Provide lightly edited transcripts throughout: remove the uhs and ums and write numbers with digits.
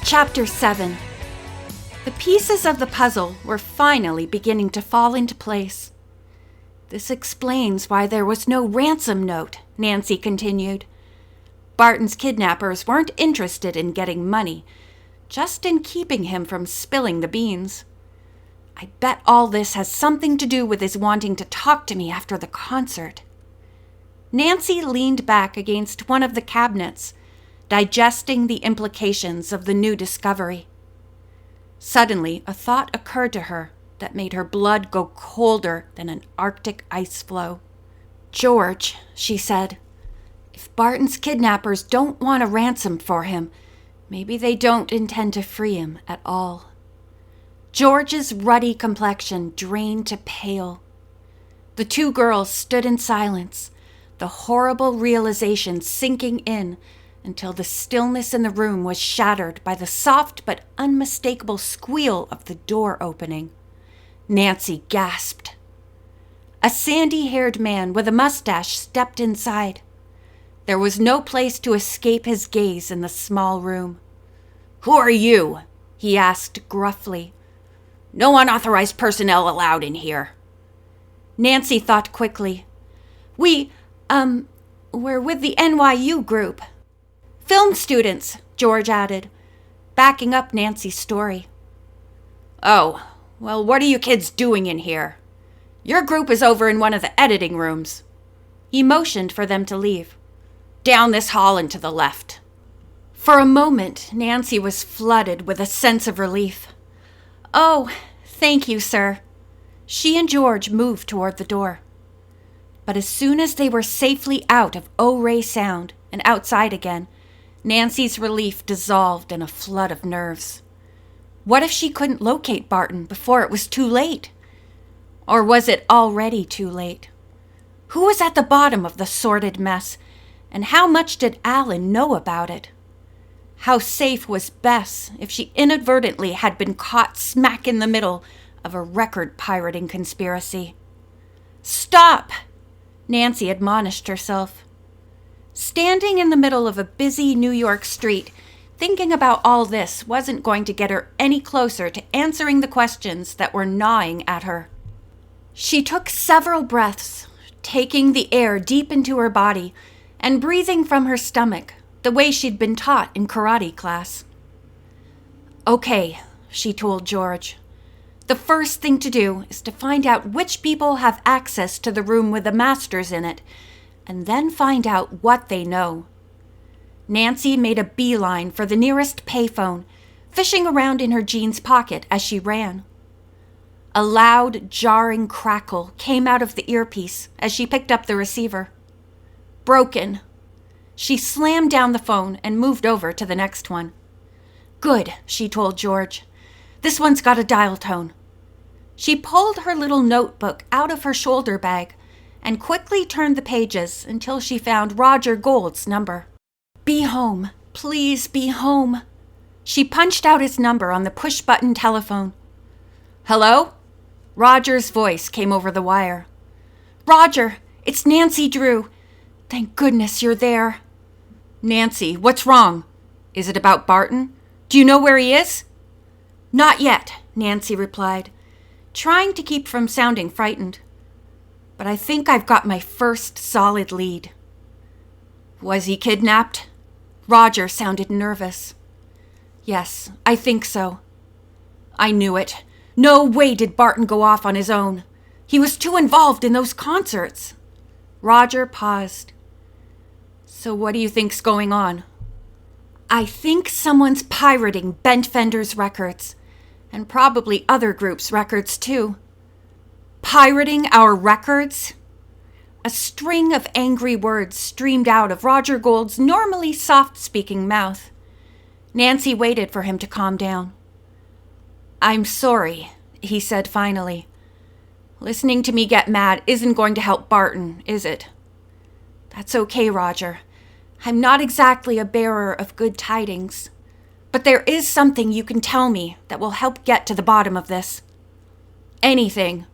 Chapter 7. The pieces of the puzzle were finally beginning to fall into place. This explains why there was no ransom note, Nancy continued. Barton's kidnappers weren't interested in getting money, just in keeping him from spilling the beans. I bet all this has something to do with his wanting to talk to me after the concert. Nancy leaned back against one of the cabinets, digesting the implications of the new discovery. Suddenly, a thought occurred to her that made her blood go colder than an Arctic ice floe. "George," she said, "if Barton's kidnappers don't want a ransom for him, maybe they don't intend to free him at all." George's ruddy complexion drained to pale. The two girls stood in silence, the horrible realization sinking in until the stillness in the room was shattered by the soft but unmistakable squeal of the door opening. Nancy gasped. A sandy-haired man with a mustache stepped inside. There was no place to escape his gaze in the small room. "Who are you?" he asked gruffly. "No unauthorized personnel allowed in here." Nancy thought quickly. We're with the NYU group." "Film students," George added, backing up Nancy's story. "Oh, well, what are you kids doing in here? Your group is over in one of the editing rooms." He motioned for them to leave. "Down this hall and to the left." For a moment, Nancy was flooded with a sense of relief. "Oh, thank you, sir." She and George moved toward the door. But as soon as they were safely out of O-ray sound and outside again, Nancy's relief dissolved in a flood of nerves. What if she couldn't locate Barton before it was too late? Or was it already too late? Who was at the bottom of the sordid mess, and how much did Alan know about it? How safe was Bess if she inadvertently had been caught smack in the middle of a record pirating conspiracy? "Stop!" Nancy admonished herself. Standing in the middle of a busy New York street, thinking about all this wasn't going to get her any closer to answering the questions that were gnawing at her. She took several breaths, taking the air deep into her body and breathing from her stomach, the way she'd been taught in karate class. "Okay," she told George. "The first thing to do is to find out which people have access to the room with the masters in it, and then find out what they know." Nancy made a beeline for the nearest payphone, fishing around in her jeans pocket as she ran. A loud, jarring crackle came out of the earpiece as she picked up the receiver. "Broken." She slammed down the phone and moved over to the next one. "Good," she told George. "This one's got a dial tone." She pulled her little notebook out of her shoulder bag and quickly turned the pages until she found Roger Gould's number. "Be home. Please be home." She punched out his number on the push-button telephone. "Hello?" Roger's voice came over the wire. "Roger, it's Nancy Drew. Thank goodness you're there." "Nancy, what's wrong? Is it about Barton? Do you know where he is?" "Not yet," Nancy replied, trying to keep from sounding frightened. "But I think I've got my first solid lead." "Was he kidnapped?" Roger sounded nervous. "Yes, I think so." "I knew it. No way did Barton go off on his own. He was too involved in those concerts." Roger paused. "So what do you think's going on?" "I think someone's pirating Bent Fender's records, and probably other groups' records too." "Pirating our records?" A string of angry words streamed out of Roger Gould's normally soft-speaking mouth. Nancy waited for him to calm down. "I'm sorry," he said finally. "Listening to me get mad isn't going to help Barton, is it?" "That's okay, Roger. I'm not exactly a bearer of good tidings. But there is something you can tell me that will help get to the bottom of this." "Anything."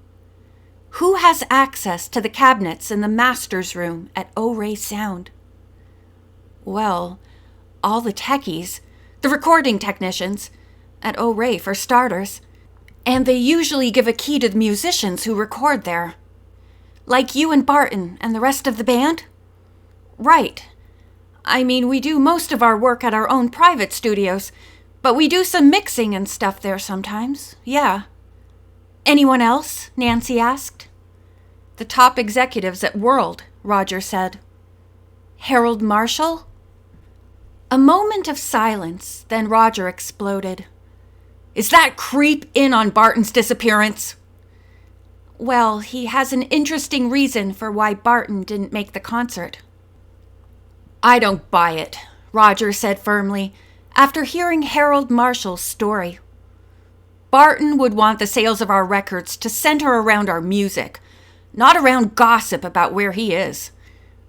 "Who has access to the cabinets in the master's room at O-ray Sound?" "Well, all the techies. The recording technicians, at O-Ray for starters. And they usually give a key to the musicians who record there. Like you and Barton and the rest of the band? Right. I mean, we do most of our work at our own private studios, but we do some mixing and stuff there sometimes, yeah. Anyone else? Nancy asked. The top executives at World, Roger said. Harold Marshall? A moment of silence, then Roger exploded. Is that creep in on Barton's disappearance? Well, he has an interesting reason for why Barton didn't make the concert. I don't buy it, Roger said firmly, after hearing Harold Marshall's story. Barton would want the sales of our records to center around our music, not around gossip about where he is.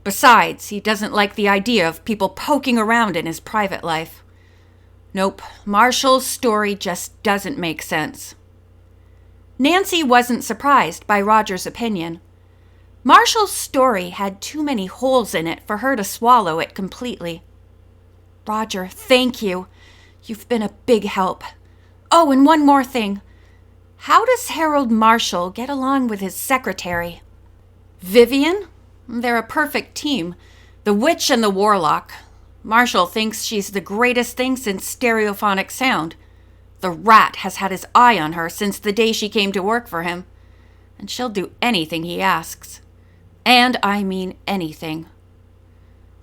Besides, he doesn't like the idea of people poking around in his private life. Nope, Marshall's story just doesn't make sense. Nancy wasn't surprised by Roger's opinion. Marshall's story had too many holes in it for her to swallow it completely. Roger, thank you. You've been a big help. Oh, and one more thing. How does Harold Marshall get along with his secretary? Vivian? They're a perfect team. The witch and the warlock. Marshall thinks she's the greatest thing since stereophonic sound. The rat has had his eye on her since the day she came to work for him. And she'll do anything he asks. And I mean anything.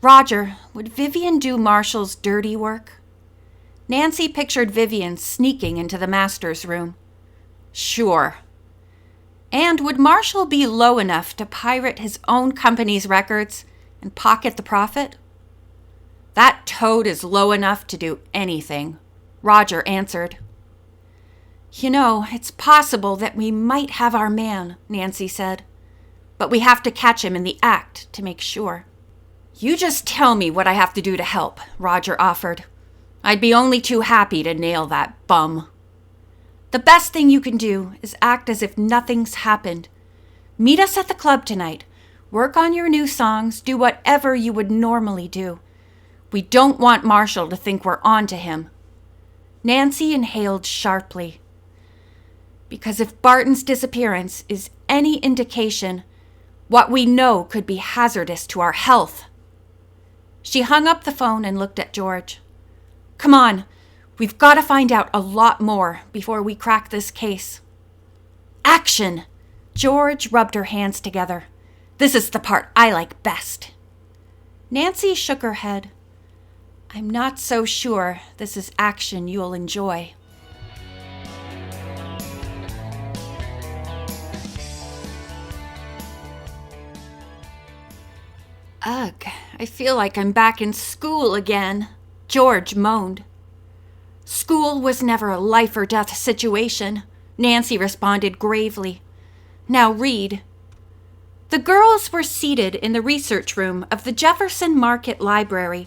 Roger, would Vivian do Marshall's dirty work? Nancy pictured Vivian sneaking into the master's room. Sure. And would Marshall be low enough to pirate his own company's records and pocket the profit? That toad is low enough to do anything, Roger answered. You know, it's possible that we might have our man, Nancy said. But we have to catch him in the act to make sure. You just tell me what I have to do to help, Roger offered. I'd be only too happy to nail that bum. The best thing you can do is act as if nothing's happened. Meet us at the club tonight. Work on your new songs. Do whatever you would normally do. We don't want Marshall to think we're on to him. Nancy inhaled sharply. Because if Barton's disappearance is any indication, what we know could be hazardous to our health. She hung up the phone and looked at George. Come on. We've got to find out a lot more before we crack this case. Action! George rubbed her hands together. This is the part I like best. Nancy shook her head. I'm not so sure this is action you'll enjoy. Ugh, I feel like I'm back in school again, George moaned. School was never a life-or-death situation, Nancy responded gravely. Now read. The girls were seated in the research room of the Jefferson Market Library,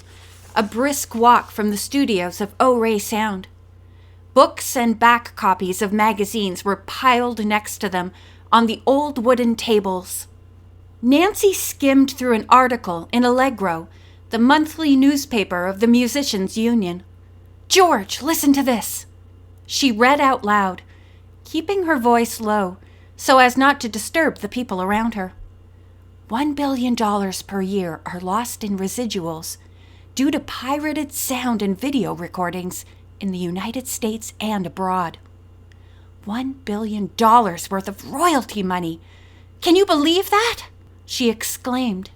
a brisk walk from the studios of O-Ray Sound. Books and back copies of magazines were piled next to them on the old wooden tables. Nancy skimmed through an article in Allegro, the monthly newspaper of the Musicians' Union. George, listen to this. She read out loud, keeping her voice low so as not to disturb the people around her. $1 billion per year are lost in residuals due to pirated sound and video recordings in the United States and abroad. $1 billion worth of royalty money. Can you believe that? She exclaimed.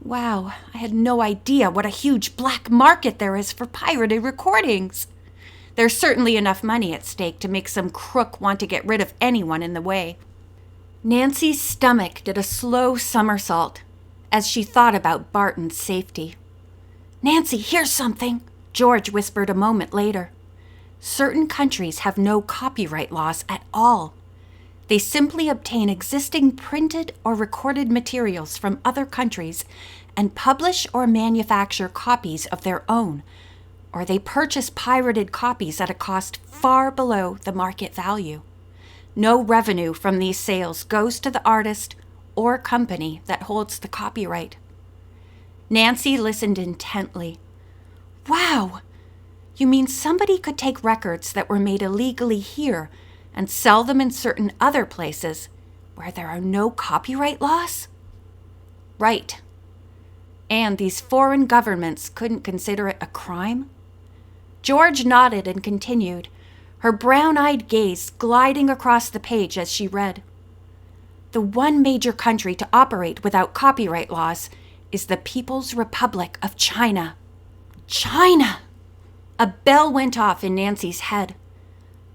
Wow, I had no idea what a huge black market there is for pirated recordings. There's certainly enough money at stake to make some crook want to get rid of anyone in the way. Nancy's stomach did a slow somersault as she thought about Barton's safety. Nancy, here's something, George whispered a moment later. Certain countries have no copyright laws at all. They simply obtain existing printed or recorded materials from other countries and publish or manufacture copies of their own, or they purchase pirated copies at a cost far below the market value. No revenue from these sales goes to the artist or company that holds the copyright. Nancy listened intently. Wow! You mean somebody could take records that were made illegally here and sell them in certain other places where there are no copyright laws? Right. And these foreign governments couldn't consider it a crime? George nodded and continued, her brown-eyed gaze gliding across the page as she read. The one major country to operate without copyright laws is the People's Republic of China. China! A bell went off in Nancy's head.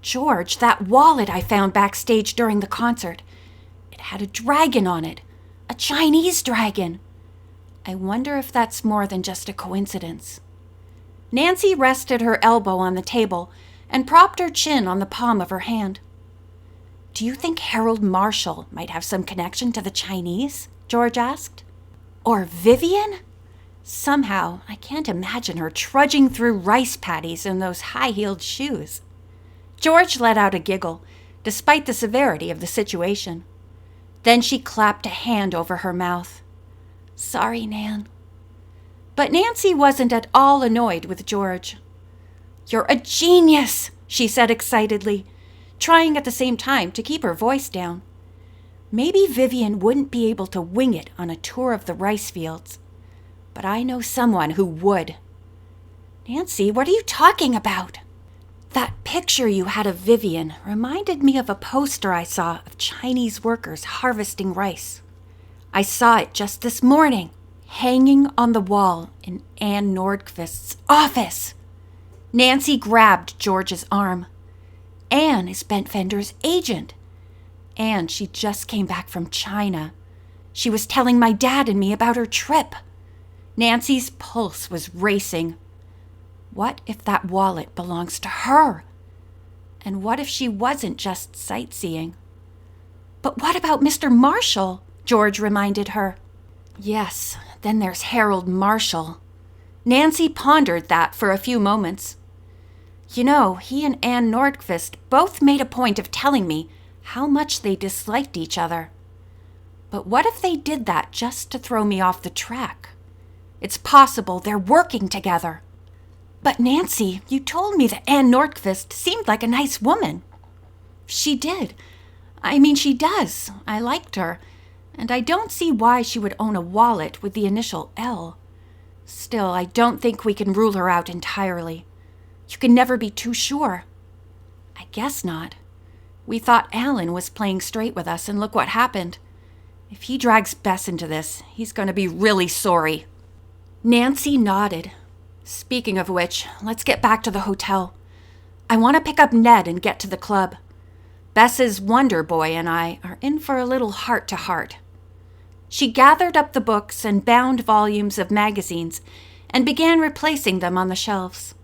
George, that wallet I found backstage during the concert. It had a dragon on it. A Chinese dragon. I wonder if that's more than just a coincidence. Nancy rested her elbow on the table and propped her chin on the palm of her hand. Do you think Harold Marshall might have some connection to the Chinese? George asked. Or Vivian? Somehow, I can't imagine her trudging through rice paddies in those high-heeled shoes. George let out a giggle, despite the severity of the situation. Then she clapped a hand over her mouth. Sorry, Nan. But Nancy wasn't at all annoyed with George. You're a genius, she said excitedly, trying at the same time to keep her voice down. Maybe Vivian wouldn't be able to wing it on a tour of the rice fields. But I know someone who would. Nancy, what are you talking about? That picture you had of Vivian reminded me of a poster I saw of Chinese workers harvesting rice. I saw it just this morning, hanging on the wall in Anne Nordqvist's office. Nancy grabbed George's arm. Anne is Bent Fender's agent. And she just came back from China. She was telling my dad and me about her trip. Nancy's pulse was racing. What if that wallet belongs to her? And what if she wasn't just sightseeing? But what about Mr. Marshall? George reminded her. Yes, then there's Harold Marshall. Nancy pondered that for a few moments. You know, he and Anne Nordqvist both made a point of telling me how much they disliked each other. But what if they did that just to throw me off the track? It's possible they're working together. But Nancy, you told me that Anne Nordqvist seemed like a nice woman. She did. She does. I liked her. And I don't see why she would own a wallet with the initial L. Still, I don't think we can rule her out entirely. You can never be too sure. I guess not. We thought Alan was playing straight with us, and look what happened. If he drags Bess into this, he's going to be really sorry. Nancy nodded. Speaking of which, let's get back to the hotel. I want to pick up Ned and get to the club. Bess's Wonder Boy and I are in for a little heart-to-heart. She gathered up the books and bound volumes of magazines and began replacing them on the shelves.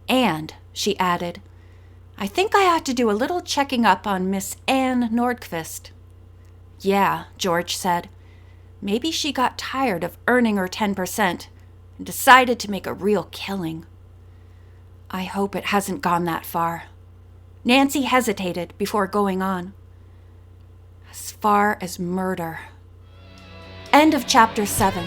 And, she added, I think I ought to do a little checking up on Miss Anne Nordqvist. Yeah, George said. Maybe she got tired of earning her 10% and decided to make a real killing. I hope it hasn't gone that far. Nancy hesitated before going on. As far as murder. End of chapter 7.